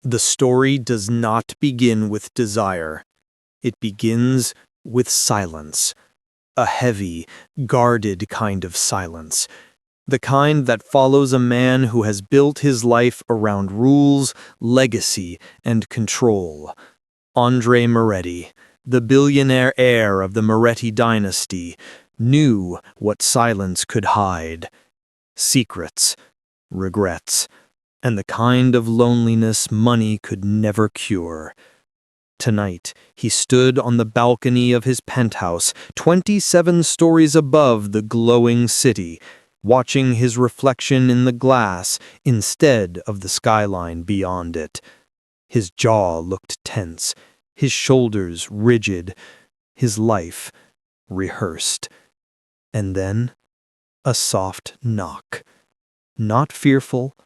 The story does not begin with desire. It begins with silence. A heavy, guarded kind of silence. The kind that follows a man who has built his life around rules, legacy, and control. Andre Moretti, the billionaire heir of the Moretti dynasty, knew what silence could hide. Secrets, regrets, and the kind of loneliness money could never cure. Tonight, he stood on the balcony of his penthouse, 27 stories above the glowing city, watching his reflection in the glass instead of the skyline beyond it. His jaw looked tense, his shoulders rigid, his life rehearsed. And then, a soft knock. Not fearful,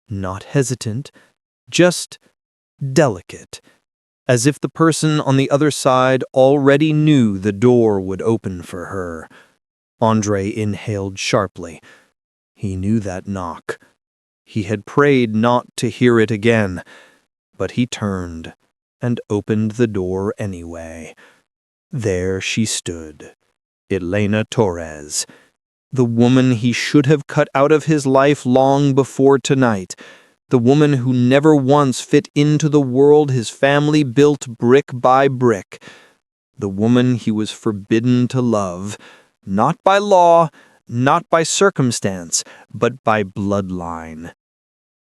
not hesitant, just delicate, as if the person on the other side already knew the door would open for her. Andre inhaled sharply. He knew that knock. He had prayed not to hear it again, but he turned and opened the door anyway. There she stood, Elena Torres, the woman he should have cut out of his life long before tonight, the woman who never once fit into the world his family built brick by brick, the woman he was forbidden to love, not by law, not by circumstance, but by bloodline.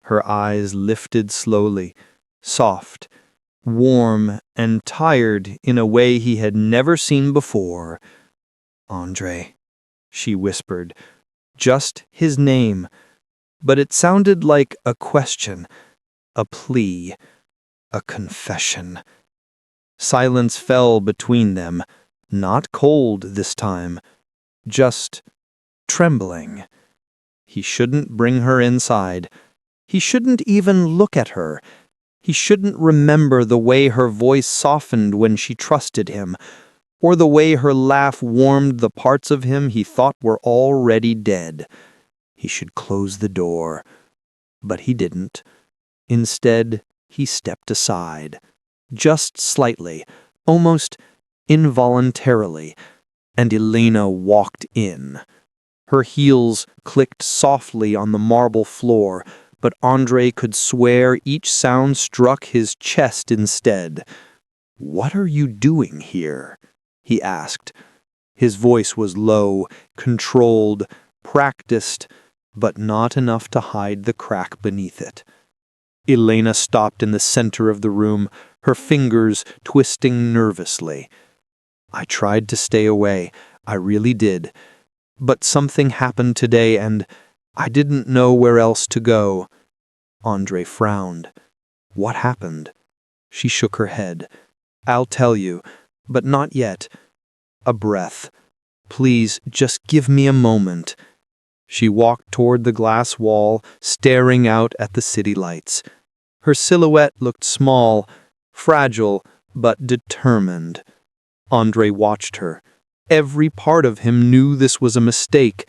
Her eyes lifted slowly, soft, warm, and tired in a way he had never seen before. Andre, she whispered, just his name, but it sounded like a question, a plea, a confession. Silence fell between them, not cold this time, just trembling. He shouldn't bring her inside. He shouldn't even look at her. He shouldn't remember the way her voice softened when she trusted him, or the way her laugh warmed the parts of him he thought were already dead. He should close the door, but he didn't. Instead, he stepped aside, just slightly, almost involuntarily, and Elena walked in. Her heels clicked softly on the marble floor, but Andre could swear each sound struck his chest instead. "What are you doing here?" he asked. His voice was low, controlled, practiced, but not enough to hide the crack beneath it. Elena stopped in the center of the room, her fingers twisting nervously. "I tried to stay away, I really did. But something happened today and I didn't know where else to go." Andre frowned. "What happened?" She shook her head. "I'll tell you, but not yet. A breath. Please, just give me a moment." She walked toward the glass wall, staring out at the city lights. Her silhouette looked small, fragile, but determined. Andre watched her. Every part of him knew this was a mistake,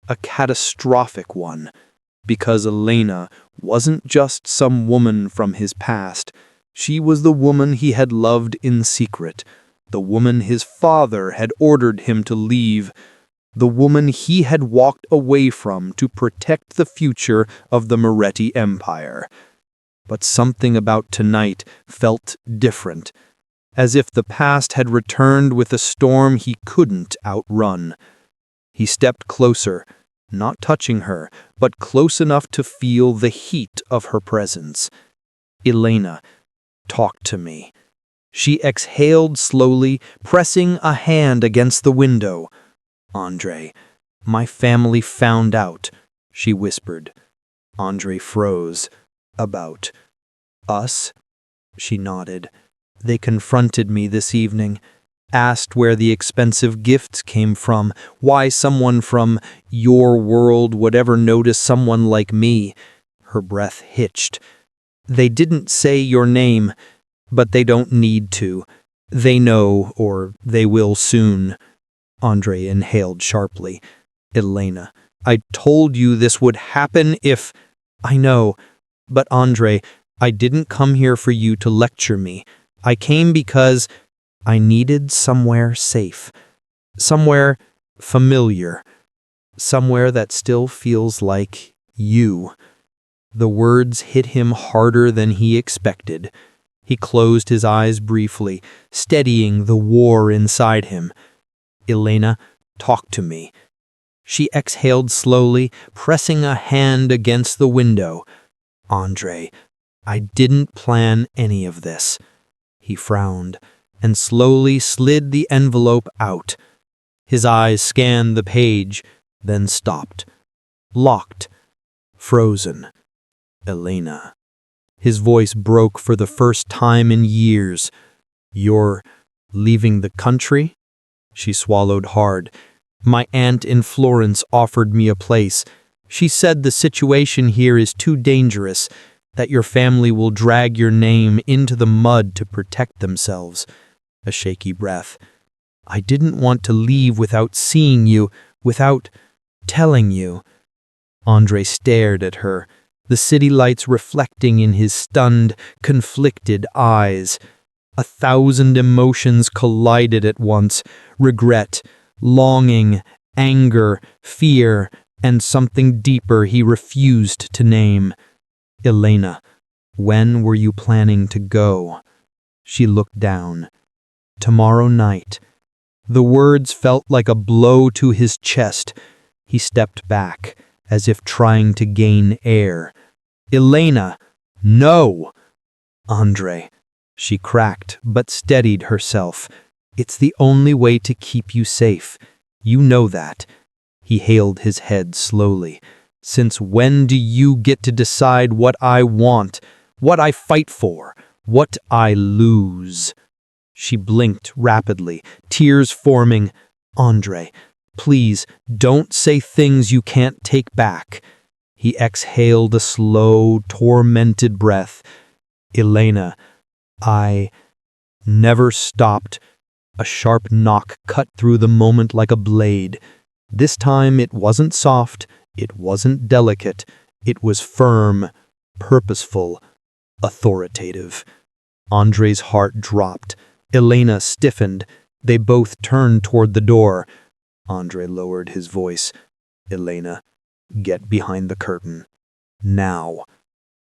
a catastrophic one, because Elena wasn't just some woman from his past. She was the woman he had loved in secret, the woman his father had ordered him to leave, the woman he had walked away from to protect the future of the Moretti Empire. But something about tonight felt different, as if the past had returned with a storm he couldn't outrun. He stepped closer, not touching her, but close enough to feel the heat of her presence. "Elena, talk to me." She exhaled slowly, pressing a hand against the window. "Andre, my family found out," she whispered. Andre froze. "About us?" She nodded. "They confronted me this evening, asked where the expensive gifts came from, why someone from your world would ever notice someone like me." Her breath hitched. "They didn't say your name, but they don't need to. They know, or they will soon." Andre inhaled sharply. "Elena, I told you this would happen if—" "I know, but Andre, I didn't come here for you to lecture me. I came because I needed somewhere safe, somewhere familiar, somewhere that still feels like you." The words hit him harder than he expected. He closed his eyes briefly, steadying the war inside him. "Elena, talk to me." She exhaled slowly, pressing a hand against the window. "Andre, I didn't plan any of this." He frowned and slowly slid the envelope out. His eyes scanned the page, then stopped. Locked. Frozen. "Elena." His voice broke for the first time in years. "You're leaving the country?" She swallowed hard. "My aunt in Florence offered me a place. She said the situation here is too dangerous, that your family will drag your name into the mud to protect themselves." A shaky breath. "I didn't want to leave without seeing you, without telling you." Andre stared at her, the city lights reflecting in his stunned, conflicted eyes. 1,000 emotions collided at once: regret, longing, anger, fear, and something deeper he refused to name. "Elena, when were you planning to go?" She looked down. "Tomorrow night." The words felt like a blow to his chest. He stepped back, as if trying to gain air. "Elena, no!" "Andre," she cracked, but steadied herself. "It's the only way to keep you safe. You know that." He hailed his head slowly. "Since when do you get to decide what I want, what I fight for, what I lose?" She blinked rapidly, tears forming. "Andre, please don't say things you can't take back." He exhaled a slow, tormented breath. "Elena, I never stopped." A sharp knock cut through the moment like a blade. This time it wasn't soft, it wasn't delicate, it was firm, purposeful, authoritative. Andre's heart dropped. Elena stiffened. They both turned toward the door. Andre lowered his voice. "Elena, get behind the curtain. Now."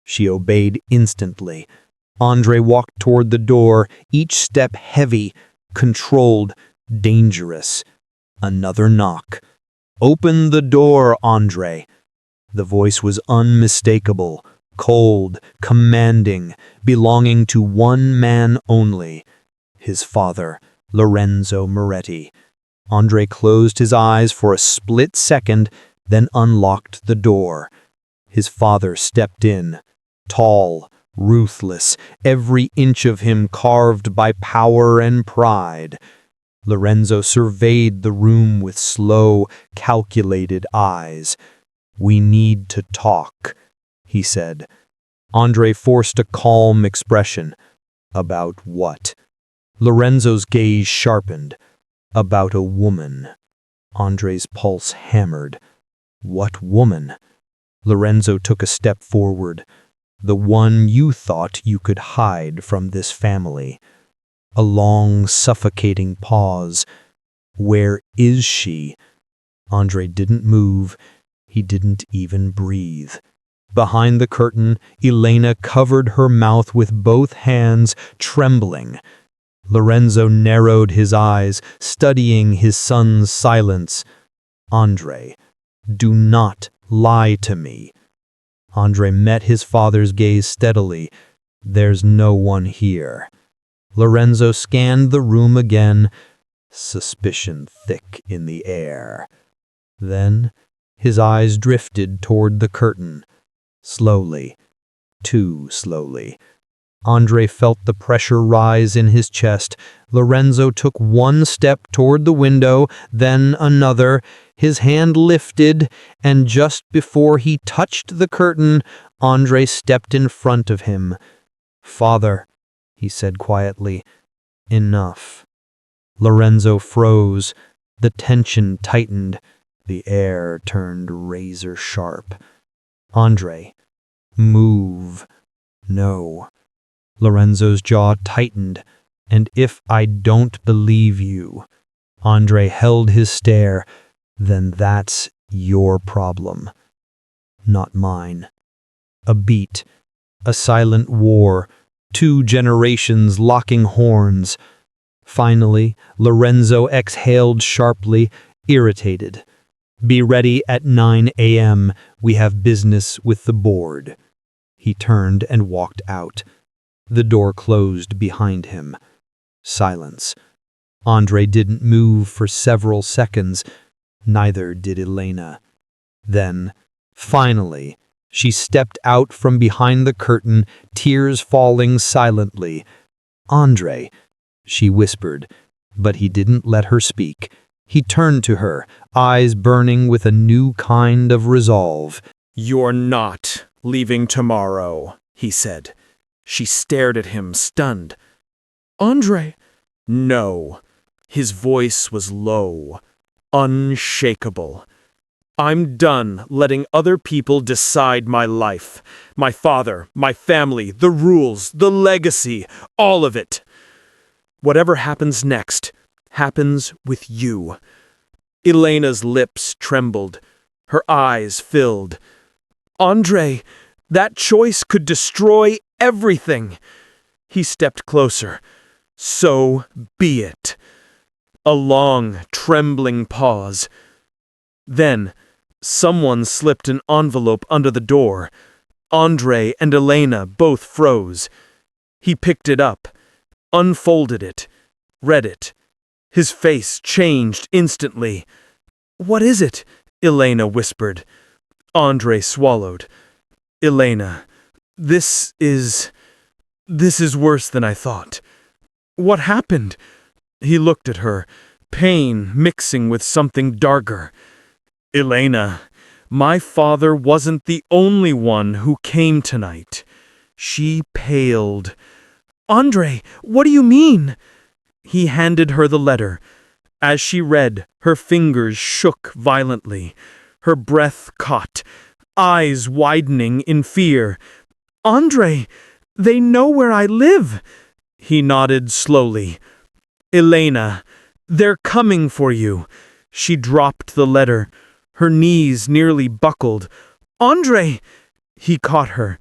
She obeyed instantly. Andre walked toward the door, each step heavy, controlled, dangerous. Another knock. "Open the door, Andre." The voice was unmistakable, cold, commanding, belonging to one man only. His father, Lorenzo Moretti. Andre closed his eyes for a split second, then unlocked the door. His father stepped in, tall, ruthless, every inch of him carved by power and pride. Lorenzo surveyed the room with slow, calculated eyes. "We need to talk," he said. Andre forced a calm expression. "About what?" Lorenzo's gaze sharpened. "About a woman." Andre's pulse hammered. "What woman?" Lorenzo took a step forward. "The one you thought you could hide from this family." A long, suffocating pause. "Where is she?" Andre didn't move. He didn't even breathe. Behind the curtain, Elena covered her mouth with both hands, trembling. Lorenzo narrowed his eyes, studying his son's silence. "Andre, do not lie to me." Andre met his father's gaze steadily. "There's no one here." Lorenzo scanned the room again, suspicion thick in the air. Then his eyes drifted toward the curtain. Slowly, too slowly. Andre felt the pressure rise in his chest. Lorenzo took one step toward the window, then another. His hand lifted, and just before he touched the curtain, Andre stepped in front of him. "Father," he said quietly, "enough." Lorenzo froze. The tension tightened. The air turned razor sharp. "Andre, move No. Lorenzo's jaw tightened. And if I don't believe you, Andre held his stare, then that's your problem, not mine. A beat, a silent war, 2 generations locking horns. Finally, Lorenzo exhaled sharply, irritated. Be ready at 9 a.m. We have business with the board. He turned and walked out. The door closed behind him. Silence. Andre didn't move for several seconds. Neither did Elena. Then, finally, she stepped out from behind the curtain, tears falling silently. "Andre," she whispered, but he didn't let her speak. He turned to her, eyes burning with a new kind of resolve. "You're not leaving tomorrow," he said. She stared at him, stunned. "Andre!" "No." His voice was low, unshakable. "I'm done letting other people decide my life. My father, my family, the rules, the legacy, all of it. Whatever happens next, happens with you." Elena's lips trembled. Her eyes filled. "Andre, that choice could destroy everything." He stepped closer. "So be it." A long, trembling pause. Then, someone slipped an envelope under the door. Andre and Elena both froze. He picked it up, unfolded it, read it. His face changed instantly. "What is it?" Elena whispered. Andre swallowed. "Elena, this is worse than I thought." "What happened?" He looked at her, pain mixing with something darker. "Elena, my father wasn't the only one who came tonight." She paled. "Andre, what do you mean?" He handed her the letter. As she read, her fingers shook violently. Her breath caught, eyes widening in fear. "Andre, they know where I live." He nodded slowly. "Elena, they're coming for you." She dropped the letter. Her knees nearly buckled. "Andre!" He caught her,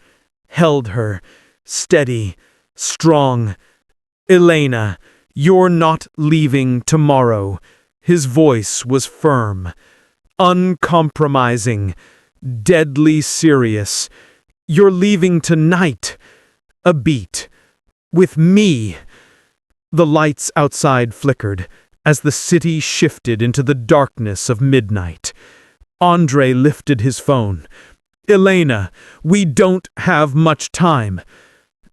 held her, steady, strong. "Elena, you're not leaving tomorrow." His voice was firm, uncompromising, deadly serious. "You're leaving tonight." A beat. "With me." The lights outside flickered as the city shifted into the darkness of midnight. Andre lifted his phone. "Elena, we don't have much time."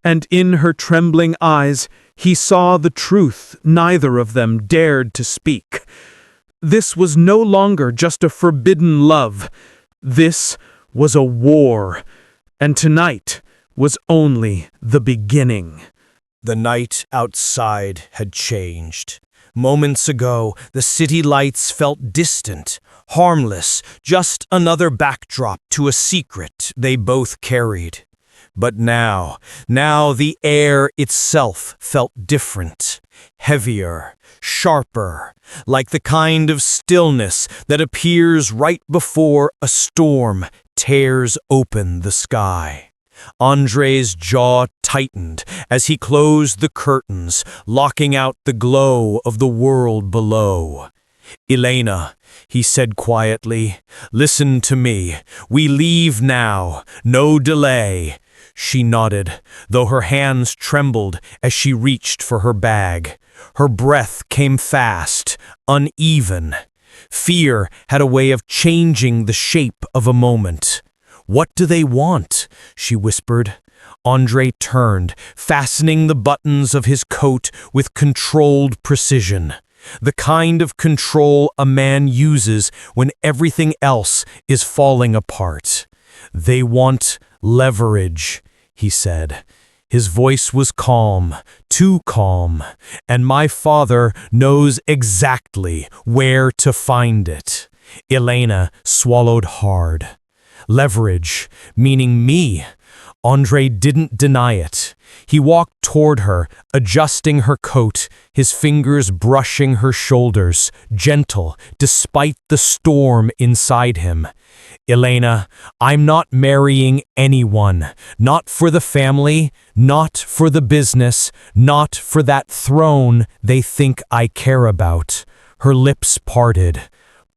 And in her trembling eyes, he saw the truth neither of them dared to speak. This was no longer just a forbidden love. This was a war. And tonight was only the beginning. The night outside had changed. Moments ago, the city lights felt distant, harmless, just another backdrop to a secret they both carried. But now the air itself felt different, heavier, sharper, like the kind of stillness that appears right before a storm tears open the sky. Andre's jaw tightened as he closed the curtains, locking out the glow of the world below. "Elena," he said quietly, "listen to me. We leave now, no delay." She nodded, though her hands trembled as she reached for her bag. Her breath came fast, uneven. Fear had a way of changing the shape of a moment. "What do they want?" she whispered. Andre turned, fastening the buttons of his coat with controlled precision. The kind of control a man uses when everything else is falling apart. "They want leverage," he said. His voice was calm, too calm, and my father knows exactly where to find it. Elena swallowed hard. "Leverage, meaning me." Andre didn't deny it. He walked toward her, adjusting her coat, his fingers brushing her shoulders, gentle, despite the storm inside him. Elena, I'm not marrying anyone. Not for the family, not for the business, not for that throne they think I care about. Her lips parted,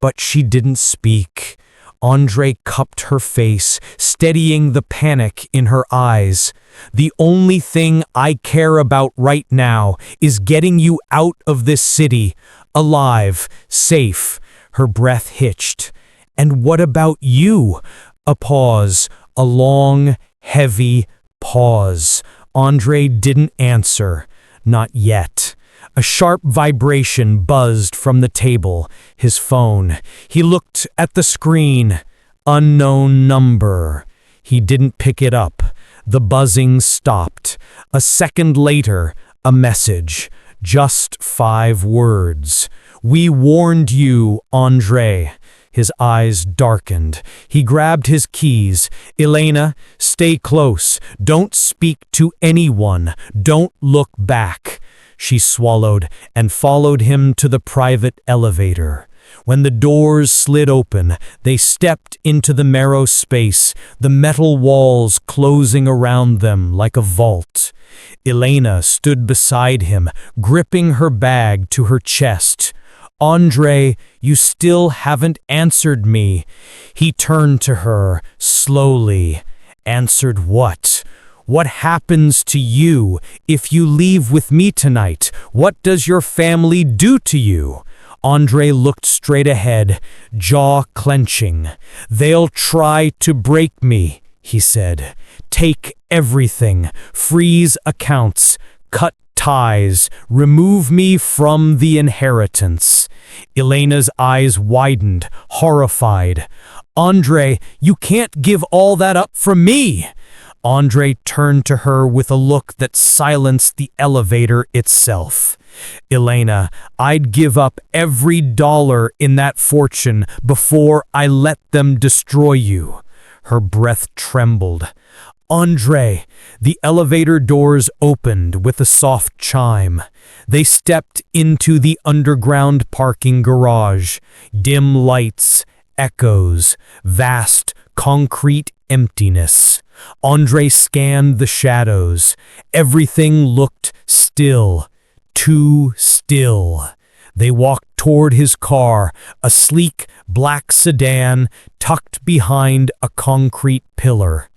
but she didn't speak. Andre cupped her face, steadying the panic in her eyes. The only thing I care about right now is getting you out of this city, alive, safe. Her breath hitched. And what about you? A pause, a long, heavy pause. Andre didn't answer. Not yet. A sharp vibration buzzed from the table, his phone. He looked at the screen. Unknown number. He didn't pick it up. The buzzing stopped. A second later, a message. Just 5 words. We warned you, Andre. His eyes darkened. He grabbed his keys. Elena, stay close. Don't speak to anyone. Don't look back. She swallowed and followed him to the private elevator. When the doors slid open, they stepped into the narrow space, the metal walls closing around them like a vault. Elena stood beside him, gripping her bag to her chest. Andre, you still haven't answered me. He turned to her, slowly. Answered what? What happens to you if you leave with me tonight? What does your family do to you? Andre looked straight ahead, jaw clenching. They'll try to break me, he said. Take everything, freeze accounts, cut ties, remove me from the inheritance. Elena's eyes widened, horrified. Andre, you can't give all that up for me. Andre turned to her with a look that silenced the elevator itself. Elena, I'd give up every dollar in that fortune before I let them destroy you. Her breath trembled. Andre, the elevator doors opened with a soft chime. They stepped into the underground parking garage. Dim lights, echoes, vast concrete emptiness. Andre scanned the shadows. Everything looked still, too still. They walked toward his car, a sleek black sedan tucked behind a concrete pillar.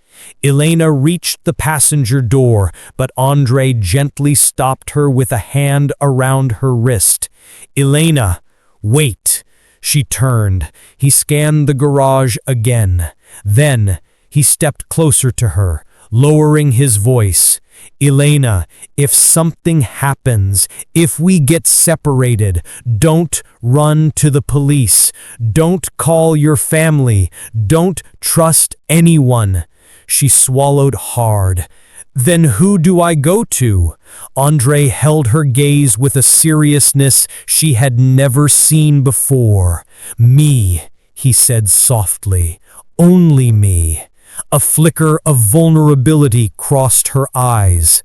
Elena reached the passenger door, but Andre gently stopped her with a hand around her wrist. Elena, wait. She turned. He scanned the garage again. Then he stepped closer to her, lowering his voice. Elena, if something happens, if we get separated, don't run to the police. Don't call your family. Don't trust anyone. She swallowed hard. Then who do I go to? Andre held her gaze with a seriousness she had never seen before. Me, he said softly. Only me. A flicker of vulnerability crossed her eyes.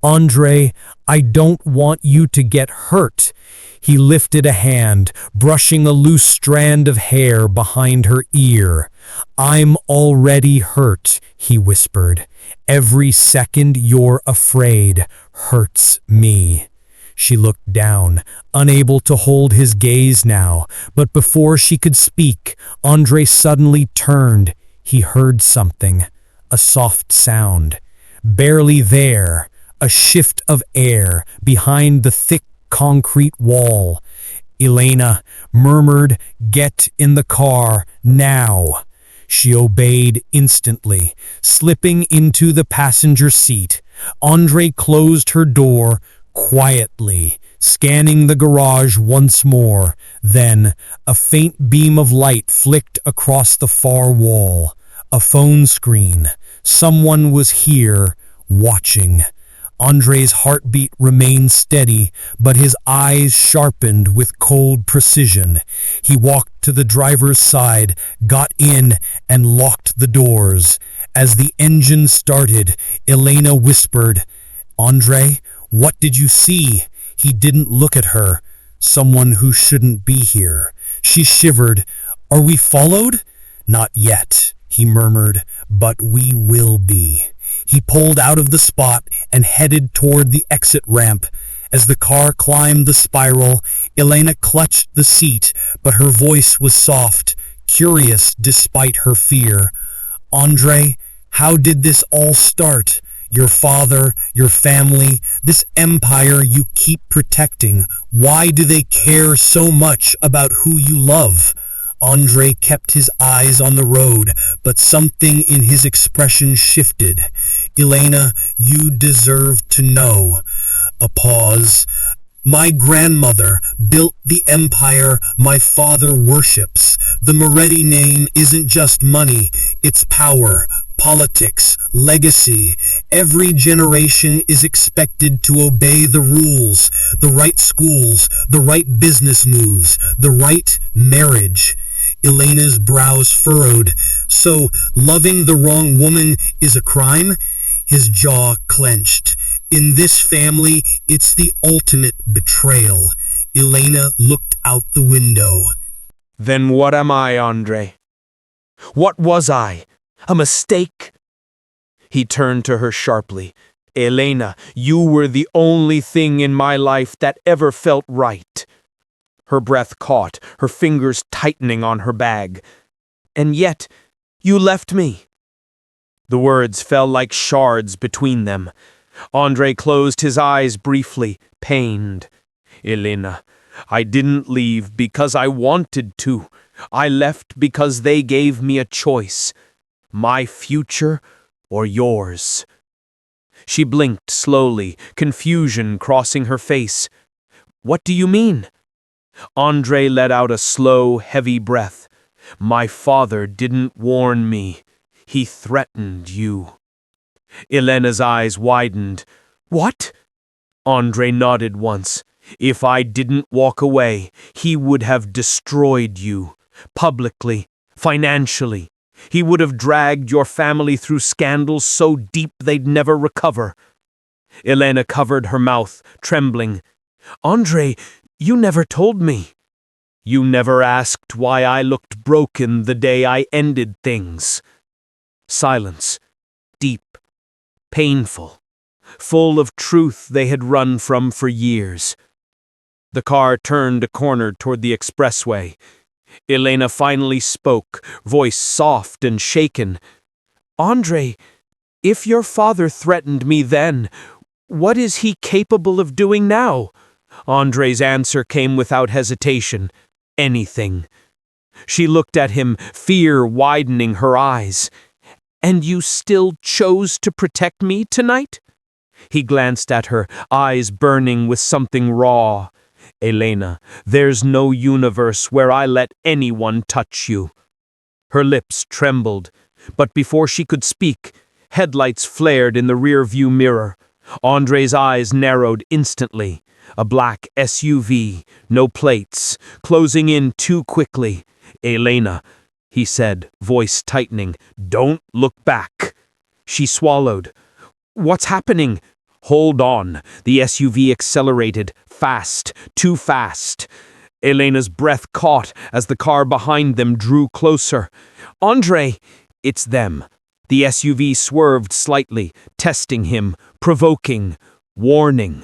Andre, I don't want you to get hurt. He lifted a hand, brushing a loose strand of hair behind her ear. I'm already hurt, he whispered. Every second you're afraid hurts me. She looked down, unable to hold his gaze now, but before she could speak, Andre suddenly turned. He heard something, a soft sound. Barely there, a shift of air behind the thick concrete wall. Elena murmured, "Get in the car, now." She obeyed instantly, slipping into the passenger seat. Andre closed her door quietly, scanning the garage once more. Then, a faint beam of light flicked across the far wall. A phone screen. Someone was here, watching. Andre's heartbeat remained steady, but his eyes sharpened with cold precision. He walked to the driver's side, got in, and locked the doors. As the engine started, Elena whispered, "Andre, what did you see?" He didn't look at her. "Someone who shouldn't be here." She shivered. "Are we followed?" "Not yet," he murmured, "but we will be." He pulled out of the spot and headed toward the exit ramp. As the car climbed the spiral, Elena clutched the seat, but her voice was soft, curious despite her fear. "Andre, how did this all start? Your father, your family, this empire you keep protecting. Why do they care so much about who you love?" Andre kept his eyes on the road, but something in his expression shifted. "Elena, you deserve to know." A pause. "My grandmother built the empire my father worships. The Moretti name isn't just money, it's power, politics, legacy. Every generation is expected to obey the rules, the right schools, the right business moves, the right marriage." Elena's brows furrowed. "So, loving the wrong woman is a crime?" His jaw clenched. "In this family, it's the ultimate betrayal." Elena looked out the window. Then what am I, Andre? What was I? A mistake? He turned to her sharply. "Elena, you were the only thing in my life that ever felt right." Her breath caught, her fingers tightening on her bag. "And yet, you left me." The words fell like shards between them. Andre closed his eyes briefly, pained. "Elena, I didn't leave because I wanted to. I left because they gave me a choice. My future or yours." She blinked slowly, confusion crossing her face. "What do you mean?" Andre let out a slow, heavy breath. "My father didn't warn me. He threatened you." Elena's eyes widened. "What?" Andre nodded once. "If I didn't walk away, he would have destroyed you. Publicly, financially. He would have dragged your family through scandals so deep they'd never recover." Elena covered her mouth, trembling. "Andre, you never told me." "You never asked why I looked broken the day I ended things." Silence. Deep. Painful. Full of truth they had run from for years. The car turned a corner toward the expressway. Elena finally spoke, voice soft and shaken. "Andre, if your father threatened me then, what is he capable of doing now?" Andre's answer came without hesitation. "Anything." She looked at him, fear widening her eyes. "And you still chose to protect me tonight?" He glanced at her, eyes burning with something raw. "Elena, there's no universe where I let anyone touch you." Her lips trembled, but before she could speak, headlights flared in the rear-view mirror. Andre's eyes narrowed instantly. A black SUV, no plates, closing in too quickly. "Elena," he said, voice tightening, "don't look back." She swallowed. "What's happening?" "Hold on." The SUV accelerated, fast, too fast. Elena's breath caught as the car behind them drew closer. "Andre!" "It's them." The SUV swerved slightly, testing him, provoking, warning.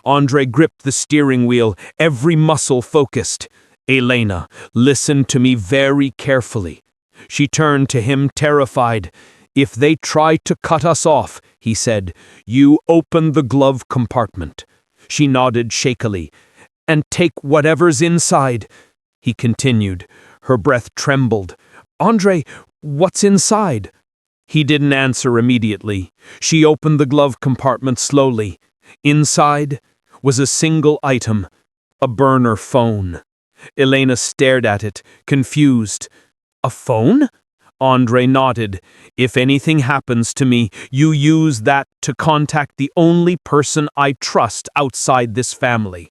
Andre gripped the steering wheel, every muscle focused. "Elena, listen to me very carefully." She turned to him, terrified. "If they try to cut us off," he said, "you open the glove compartment." She nodded shakily. "And take whatever's inside," he continued. Her breath trembled. "Andre, what's inside?" He didn't answer immediately. She opened the glove compartment slowly. Inside was a single item, a burner phone. Elena stared at it, confused. "A phone?" Andre nodded. "If anything happens to me, you use that to contact the only person I trust outside this family."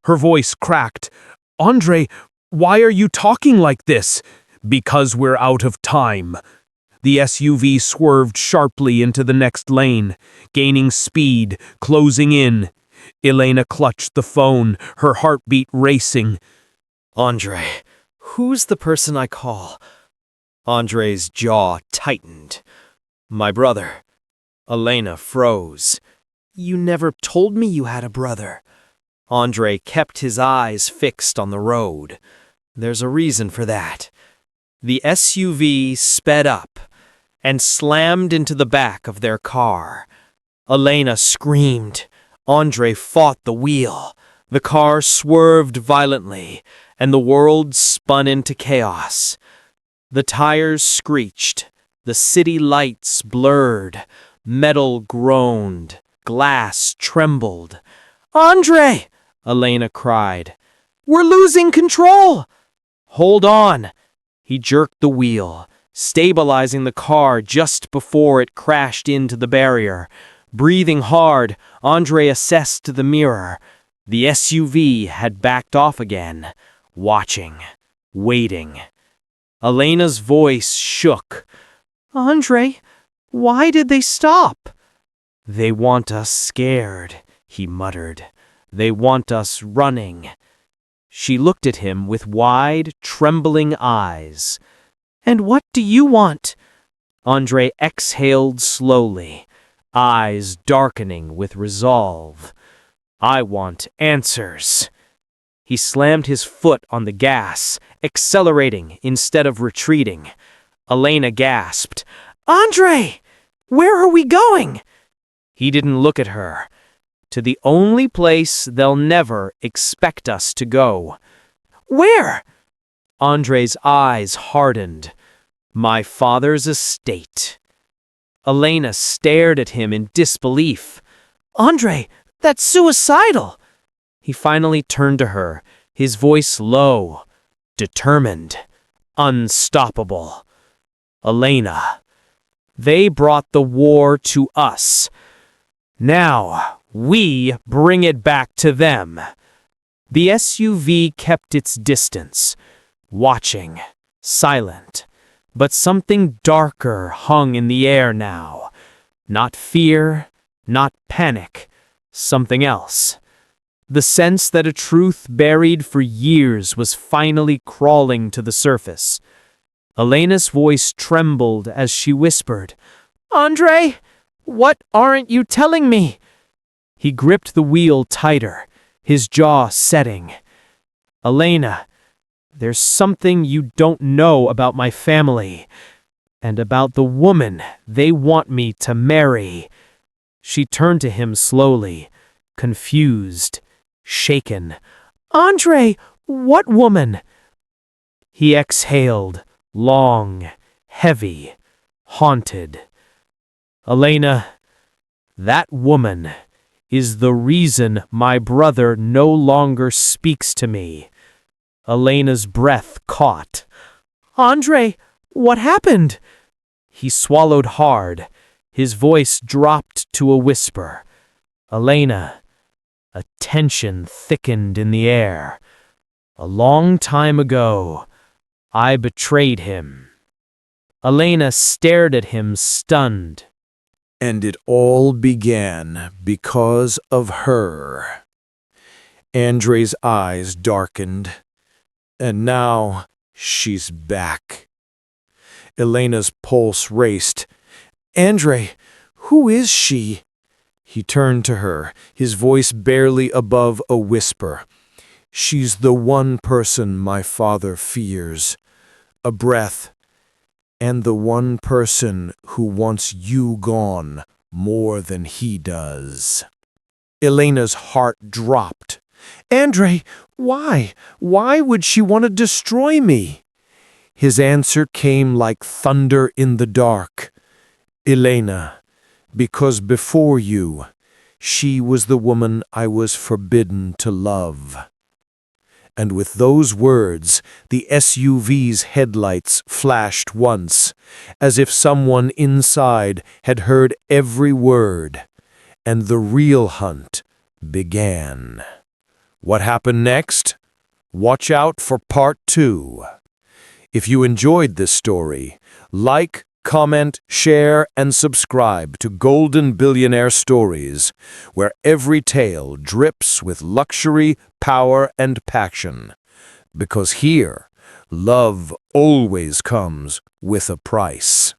Her voice cracked. "Andre, why are you talking like this?" "Because we're out of time." The SUV swerved sharply into the next lane, gaining speed, closing in. Elena clutched the phone, her heartbeat racing. Andre, who's the person I call? Andre's jaw tightened. My brother. Elena froze. You never told me you had a brother. Andre kept his eyes fixed on the road. There's a reason for that. The SUV sped up and slammed into the back of their car. Elena screamed. Andre fought the wheel. The car swerved violently, and the world spun into chaos. The tires screeched. The city lights blurred. Metal groaned. Glass trembled. Andre! Elena cried. We're losing control! Hold on! He jerked the wheel, stabilizing the car just before it crashed into the barrier. Breathing hard, Andre assessed the mirror. The SUV had backed off again, watching, waiting. Elena's voice shook. Andre, why did they stop? They want us scared, he muttered. They want us running. She looked at him with wide, trembling eyes. And what do you want? Andre exhaled slowly, eyes darkening with resolve. I want answers. He slammed his foot on the gas, accelerating instead of retreating. Elena gasped. Andre! Where are we going? He didn't look at her. To the only place they'll never expect us to go. Where? Andre's eyes hardened. My father's estate. Elena stared at him in disbelief. Andre, that's suicidal. He finally turned to her, his voice low, determined, unstoppable. Elena, they brought the war to us. Now, we bring it back to them. The SUV kept its distance, watching, silent, but something darker hung in the air now. Not fear, not panic, something else. The sense that a truth buried for years was finally crawling to the surface. Elena's voice trembled as she whispered, Andre, what aren't you telling me? He gripped the wheel tighter, his jaw setting. Elena, there's something you don't know about my family, and about the woman they want me to marry. She turned to him slowly, confused, shaken. Andre, what woman? He exhaled, long, heavy, haunted. Elena, that woman is the reason my brother no longer speaks to me. Elena's breath caught. Andre, what happened? He swallowed hard. His voice dropped to a whisper. Elena, a tension thickened in the air. A long time ago, I betrayed him. Elena stared at him, stunned. And it all began because of her. Andre's eyes darkened. And now she's back. Elena's pulse raced. Andre, who is she? He turned to her, his voice barely above a whisper. She's the one person my father fears. A breath. And the one person who wants you gone more than he does. Elena's heart dropped. Andre, why? Why would she want to destroy me? His answer came like thunder in the dark. Elena, because before you, she was the woman I was forbidden to love. And with those words, the SUV's headlights flashed once, as if someone inside had heard every word, and the real hunt began. What happened next? Watch out for part 2. If you enjoyed this story, like, comment, share, and subscribe to Golden Billionaire Stories, where every tale drips with luxury, power, and passion. Because here, love always comes with a price.